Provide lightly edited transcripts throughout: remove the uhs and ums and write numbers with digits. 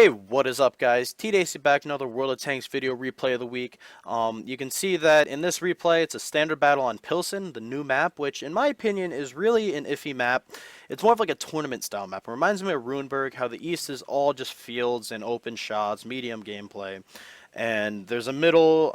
Hey, what is up, guys? Tdacey back, another World of Tanks video replay of the week. You can see that in this replay, it's a standard battle on Pilsen, the new map, which in my opinion is really an iffy map. It's more of like a tournament style map. It reminds me of Runeberg, how the east is all just fields and open shots, medium gameplay. And there's a middle,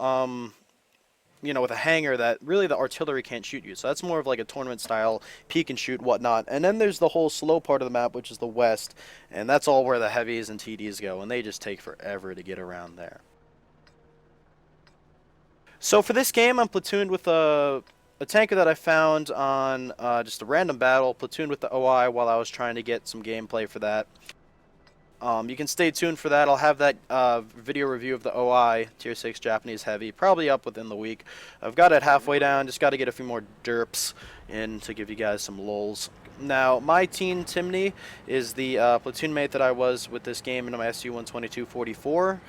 with a hangar that really the artillery can't shoot you. So that's more of like a tournament style peek and shoot whatnot. And then there's the whole slow part of the map, which is the west, and that's all where the heavies and TDs go, and they just take forever to get around there. So for this game, I'm platooned with a tanker that I found on just a random battle, platooned with the OI while I was trying to get some gameplay for that. You can stay tuned for that. I'll have that video review of the OI, Tier 6 Japanese Heavy, probably up within the week. I've got it halfway down, just got to get a few more derps in to give you guys some lulz. Now, my teen Timney is the platoon mate that I was with this game in my SU-122-44.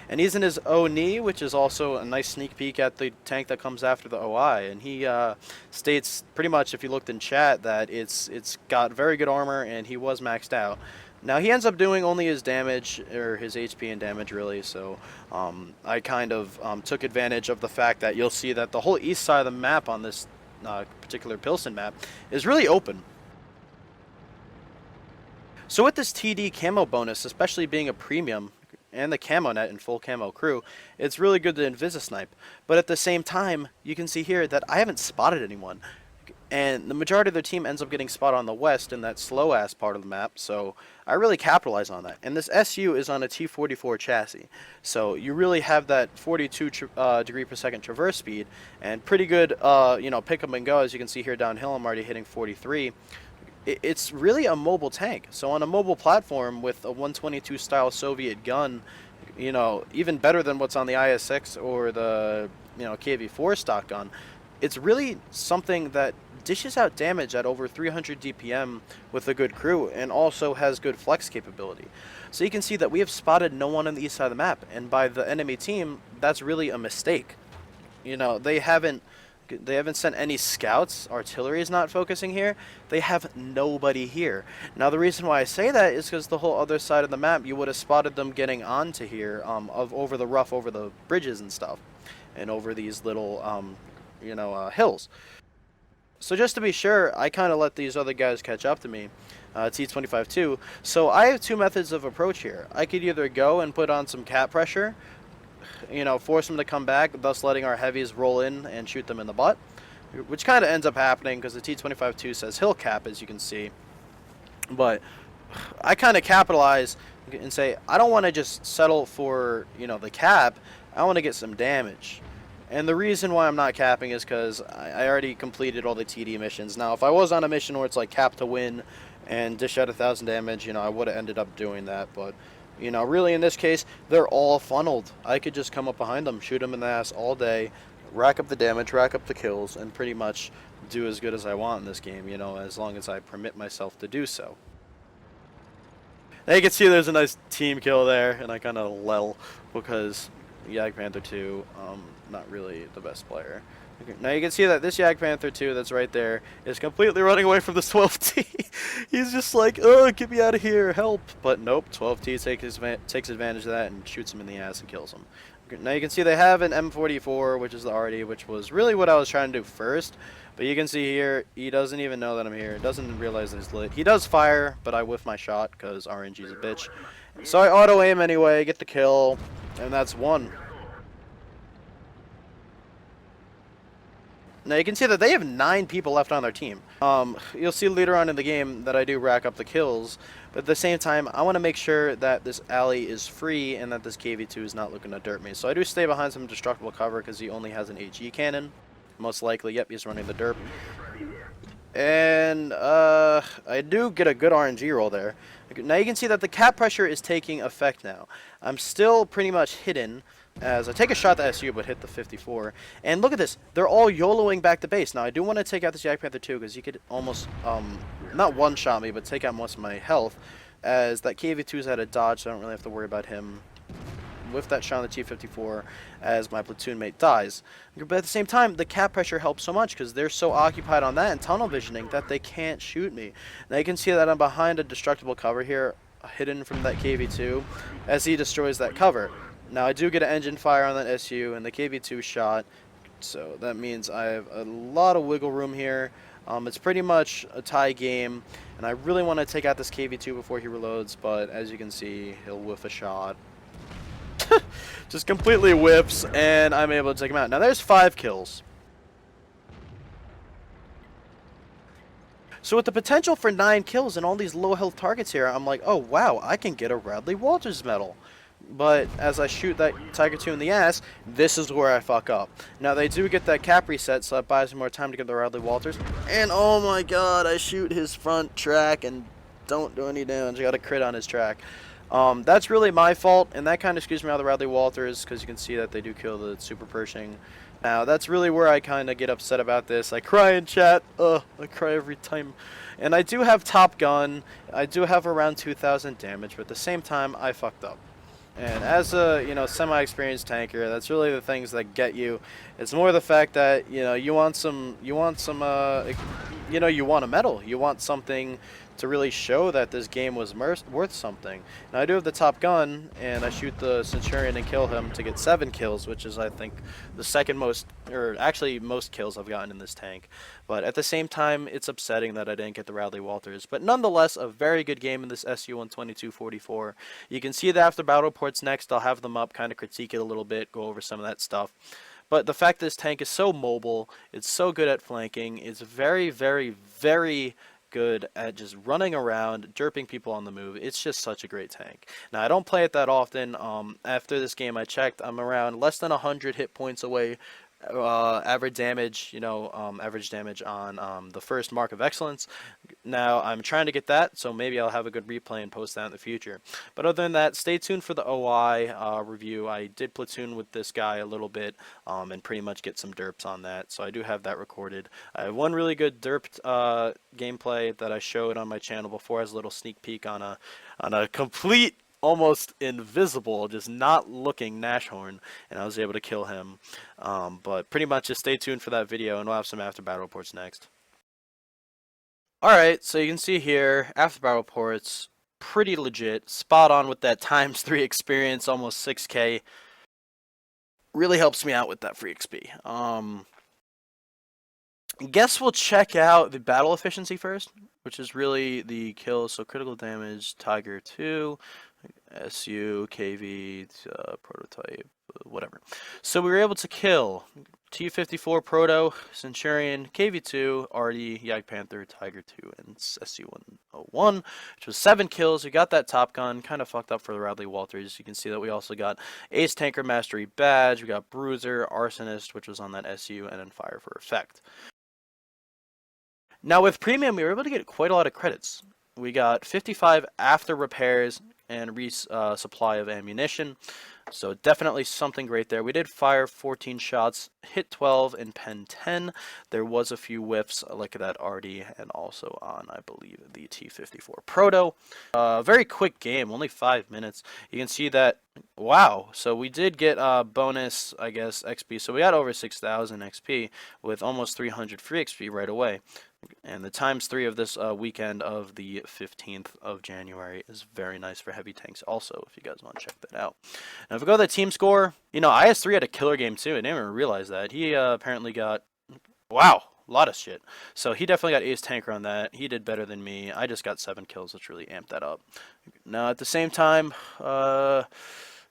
And he's in his O-knee, which is also a nice sneak peek at the tank that comes after the OI. And he states pretty much, if you looked in chat, that it's got very good armor and he was maxed out. Now, he ends up doing only his damage, or his HP and damage, really, so I kind of took advantage of the fact that you'll see that the whole east side of the map on this particular Pilsen map is really open. So with this TD camo bonus, especially being a premium, and the camo net and full camo crew, it's really good to invis-snipe. But at the same time, you can see here that I haven't spotted anyone. And the majority of their team ends up getting spotted on the west in that slow-ass part of the map, so I really capitalize on that. And this SU is on a T-44 chassis, so you really have that 42 degree per second traverse speed, and pretty good, pick up and go. As you can see here downhill, I'm already hitting 43. It's really a mobile tank, so on a mobile platform with a 122 style Soviet gun, even better than what's on the IS-6 or the, KV-4 stock gun, it's really something that dishes out damage at over 300 DPM with a good crew and also has good flex capability. So you can see that we have spotted no one on the east side of the map, and by the enemy team, that's really a mistake. They haven't sent any scouts. Artillery is not focusing here. They have nobody here. Now, the reason why I say that is because the whole other side of the map, you would have spotted them getting onto here, over the rough, over the bridges and stuff, and over these little, hills. So just to be sure, I kind of let these other guys catch up to me, T25 too. So I have two methods of approach here. I could either go and put on some cap pressure, force them to come back, thus letting our heavies roll in and shoot them in the butt, which kind of ends up happening because the T25-2 says he'll cap, as you can see. But I kind of capitalize and say, I don't want to just settle for, the cap. I want to get some damage. And the reason why I'm not capping is because I already completed all the TD missions. Now, if I was on a mission where it's like cap to win and dish out 1,000 damage, I would have ended up doing that. But, really in this case, they're all funneled. I could just come up behind them, shoot them in the ass all day, rack up the damage, rack up the kills, and pretty much do as good as I want in this game, as long as I permit myself to do so. Now you can see there's a nice team kill there, and I kind of lel because Jagdpanther 2, not really the best player. Okay, now you can see that this Jagdpanther 2 that's right there is completely running away from this 12T. He's just like, oh, get me out of here, help. But nope, 12T takes advantage of that and shoots him in the ass and kills him. Okay, now you can see they have an M44, which is the RD, which was really what I was trying to do first. But you can see here, he doesn't even know that I'm here. Doesn't realize that he's lit. He does fire, but I whiff my shot because RNG's a bitch. So I auto-aim anyway, get the kill, and that's one. Now you can see that they have 9 people left on their team. You'll see later on in the game that I do rack up the kills, but at the same time, I want to make sure that this alley is free and that this KV-2 is not looking to dirt me. So I do stay behind some destructible cover because he only has an HE cannon. Most likely, yep, he's running the derp. And I do get a good RNG roll there. Now you can see that the cap pressure is taking effect now. I'm still pretty much hidden as I take a shot at the SU but hit the 54. And look at this. They're all YOLOing back to base. Now I do want to take out this Jagdpanther 2 because he could almost, not one-shot me, but take out most of my health. As that KV-2's had a dodge, so I don't really have to worry about him with that shot on the T-54 as my platoon mate dies. But at the same time, the cap pressure helps so much because they're so occupied on that and tunnel visioning that they can't shoot me. Now you can see that I'm behind a destructible cover here. hidden from that KV2 as he destroys that cover. Now I do get an engine fire on that SU and the KV2 shot, so that means I have a lot of wiggle room here. It's pretty much a tie game, and I really want to take out this KV2 before he reloads, but as you can see, he'll whiff a shot. Just completely whiffs, and I'm able to take him out. Now there's 5 kills. So with the potential for 9 kills and all these low health targets here, I'm like, oh wow, I can get a Radley Walters medal. But as I shoot that Tiger 2 in the ass, this is where I fuck up. Now they do get that cap reset, so that buys me more time to get the Radley Walters. And oh my god, I shoot his front track and don't do any damage. I got a crit on his track. That's really my fault, and that kind of skews me out of the Radley Walters, because you can see that they do kill the Super Pershing. Now, that's really where I kind of get upset about this. I cry in chat. I cry every time. And I do have Top Gun. I do have around 2,000 damage, but at the same time, I fucked up. And as a, semi-experienced tanker, that's really the things that get you. It's more the fact that, you want a medal. You want something to really show that this game was worth something. Now I do have the Top Gun, and I shoot the Centurion and kill him to get 7 kills, which is, I think, the second most, or actually most kills I've gotten in this tank. But at the same time, it's upsetting that I didn't get the Radley Walters. But nonetheless, a very good game in this SU-122-44. You can see the after battle reports next. I'll have them up, kind of critique it a little bit, go over some of that stuff. But the fact that this tank is so mobile, it's so good at flanking, it's very, very, very good at just running around, derping people on the move. It's just such a great tank. Now, I don't play it that often. After this game, I checked. I'm around less than 100 hit points away. Average damage, average damage on the first mark of excellence. Now, I'm trying to get that, so maybe I'll have a good replay and post that in the future. But other than that, stay tuned for the OI review. I did platoon with this guy a little bit and pretty much get some derps on that, so I do have that recorded. I have one really good derped gameplay that I showed on my channel before as a little sneak peek on a complete, almost invisible, just not looking Nashorn, and I was able to kill him. But pretty much just stay tuned for that video, and we'll have some after battle reports next. Alright, so you can see here, after battle reports, pretty legit, spot on with that ×3 experience, almost 6k. Really helps me out with that free XP. Guess we'll check out the battle efficiency first, which is really the kills. So critical damage, Tiger 2, SU, KV, prototype, whatever. So we were able to kill T-54 Proto, Centurion, KV2, RD, Jagdpanther, Tiger 2, and SU-101, which was 7 kills. We got that Top Gun, kind of fucked up for the Radley Walters. You can see that we also got Ace Tanker Mastery Badge, we got Bruiser, Arsonist, which was on that SU, and then Fire for Effect. Now with Premium, we were able to get quite a lot of credits. We got 55 after repairs and resupply of ammunition. So definitely something great there. We did fire 14 shots, hit 12, and pen 10. There was a few whiffs like that RD and also on, I believe, the T-54 Proto. Very quick game, only 5 minutes. You can see that, wow. So we did get bonus, I guess, XP. So we got over 6,000 XP with almost 300 free XP right away. And the ×3 of this weekend of the 15th of January is very nice for heavy tanks also, if you guys want to check that out. Now, if we go to the team score, IS3 had a killer game too. I didn't even realize that. He apparently got, wow, a lot of shit. So he definitely got ace tanker on that. He did better than me. I just got 7 kills, which really amped that up. Now, at the same time,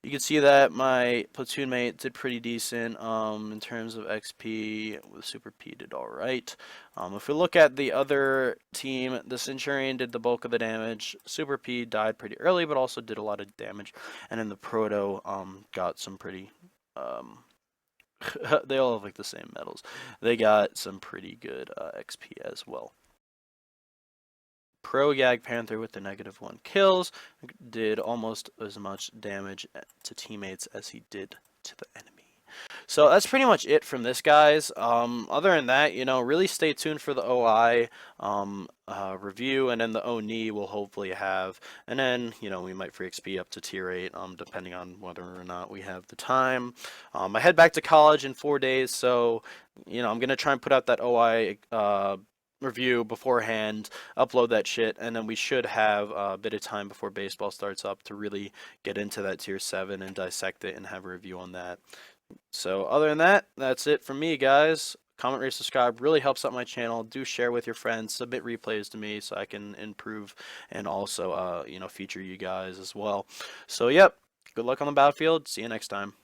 you can see that my platoon mate did pretty decent in terms of XP. With Super P did alright. If we look at the other team, the Centurion did the bulk of the damage. Super P died pretty early, but also did a lot of damage. And then the Proto got some pretty... they all have like the same medals. They got some pretty good XP as well. Pro Jagdpanther with the -1 kills did almost as much damage to teammates as he did to the enemy. So that's pretty much it from this, guys. Other than that, really stay tuned for the OI review, and then the ONI we'll hopefully have. And then, we might free XP up to tier 8, depending on whether or not we have the time. I head back to college in 4 days, so, I'm going to try and put out that OI review beforehand, upload that shit, and then we should have a bit of time before baseball starts up to really get into that tier 7 and dissect it and have a review on that. So other than that, that's it from me, guys. Comment, rate, subscribe really helps out my channel. Do share with your friends, submit replays to me so I can improve and also feature you guys as well. So yep, good luck on the battlefield. See you next time.